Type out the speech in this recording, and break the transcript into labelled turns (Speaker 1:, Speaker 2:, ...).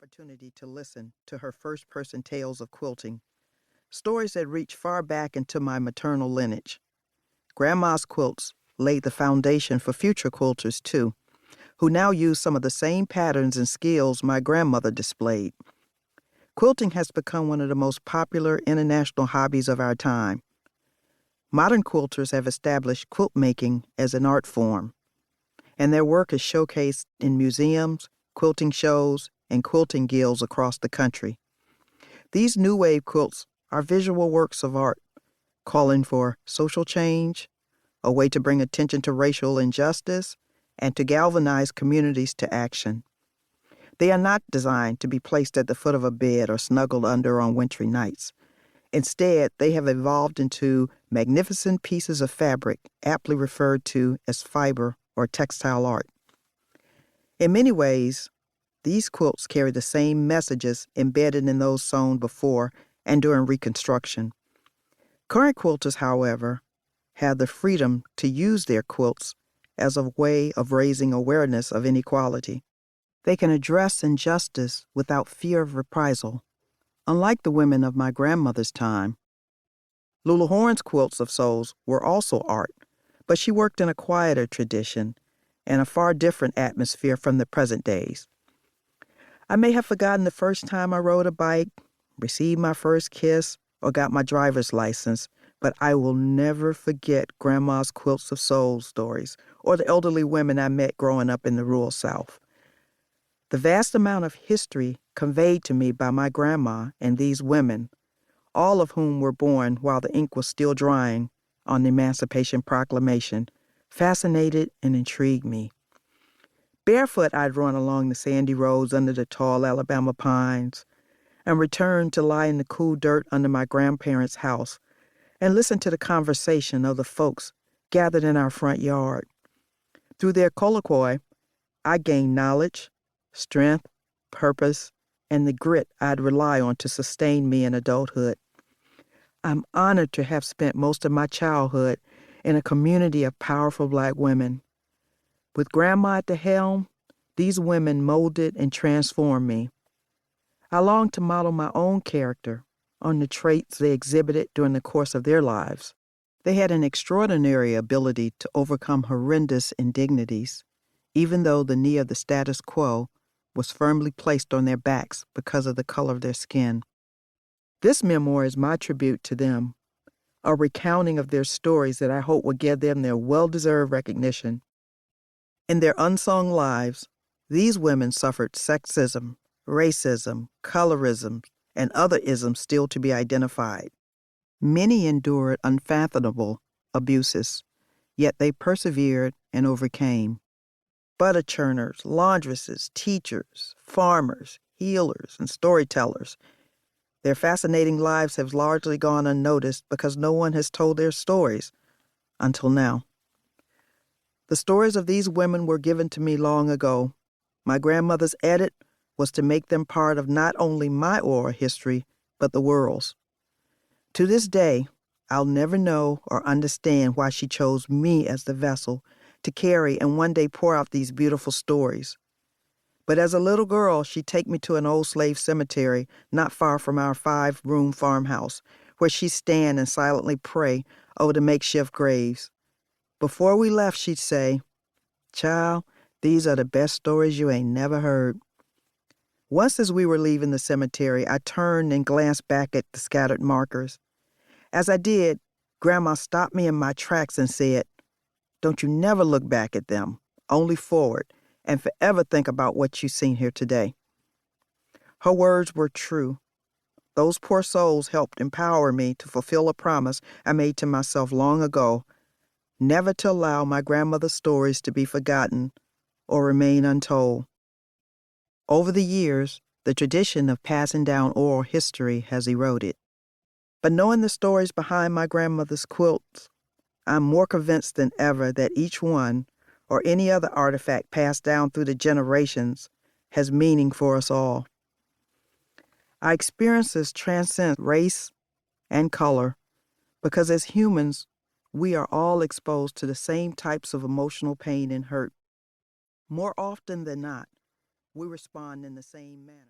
Speaker 1: opportunity to listen to her first-person tales of quilting, stories that reach far back into my maternal lineage. Grandma's quilts laid the foundation for future quilters, too, who now use some of the same patterns and skills my grandmother displayed. Quilting has become one of the most popular international hobbies of our time. Modern quilters have established quilt making as an art form, and their work is showcased in museums, quilting shows, and quilting guilds across the country. These new wave quilts are visual works of art, calling for social change, a way to bring attention to racial injustice, and to galvanize communities to action. They are not designed to be placed at the foot of a bed or snuggled under on wintry nights. Instead, they have evolved into magnificent pieces of fabric, aptly referred to as fiber or textile art. In many ways, these quilts carry the same messages embedded in those sewn before and during Reconstruction. Current quilters, however, have the freedom to use their quilts as a way of raising awareness of inequality. They can address injustice without fear of reprisal. Unlike the women of my grandmother's time, Lula Horn's Quilts of Souls were also art, but she worked in a quieter tradition and a far different atmosphere from the present days. I may have forgotten the first time I rode a bike, received my first kiss, or got my driver's license, but I will never forget Grandma's Quilts of Souls stories or the elderly women I met growing up in the rural South. The vast amount of history conveyed to me by my grandma and these women, all of whom were born while the ink was still drying on the Emancipation Proclamation, fascinated and intrigued me. Barefoot, I'd run along the sandy roads under the tall Alabama pines and return to lie in the cool dirt under my grandparents' house and listen to the conversation of the folks gathered in our front yard. Through their colloquy, I gained knowledge, strength, purpose, and the grit I'd rely on to sustain me in adulthood. I'm honored to have spent most of my childhood in a community of powerful Black women. With Grandma at the helm, these women molded and transformed me. I long to model my own character on the traits they exhibited during the course of their lives. They had an extraordinary ability to overcome horrendous indignities, even though the knee of the status quo was firmly placed on their backs because of the color of their skin. This memoir is my tribute to them, a recounting of their stories that I hope will give them their well-deserved recognition. In their unsung lives, these women suffered sexism, racism, colorism, and other isms still to be identified. Many endured unfathomable abuses, yet they persevered and overcame. Butter churners, laundresses, teachers, farmers, healers, and storytellers. Their fascinating lives have largely gone unnoticed because no one has told their stories until now. The stories of these women were given to me long ago. My grandmother's edit was to make them part of not only my oral history, but the world's. To this day, I'll never know or understand why she chose me as the vessel to carry and one day pour out these beautiful stories. But as a little girl, she'd take me to an old slave cemetery not far from our 5-room farmhouse, where she'd stand and silently pray over the makeshift graves. Before we left, she'd say, "Child, these are the best stories you ain't never heard." Once as we were leaving the cemetery, I turned and glanced back at the scattered markers. As I did, Grandma stopped me in my tracks and said, "Don't you never look back at them, only forward, and forever think about what you've seen here today." Her words were true. Those poor souls helped empower me to fulfill a promise I made to myself long ago, never to allow my grandmother's stories to be forgotten or remain untold. Over the years, the tradition of passing down oral history has eroded. But knowing the stories behind my grandmother's quilts, I'm more convinced than ever that each one, or any other artifact passed down through the generations, has meaning for us all. Our experiences transcend race and color because as humans, we are all exposed to the same types of emotional pain and hurt. More often than not, we respond in the same manner.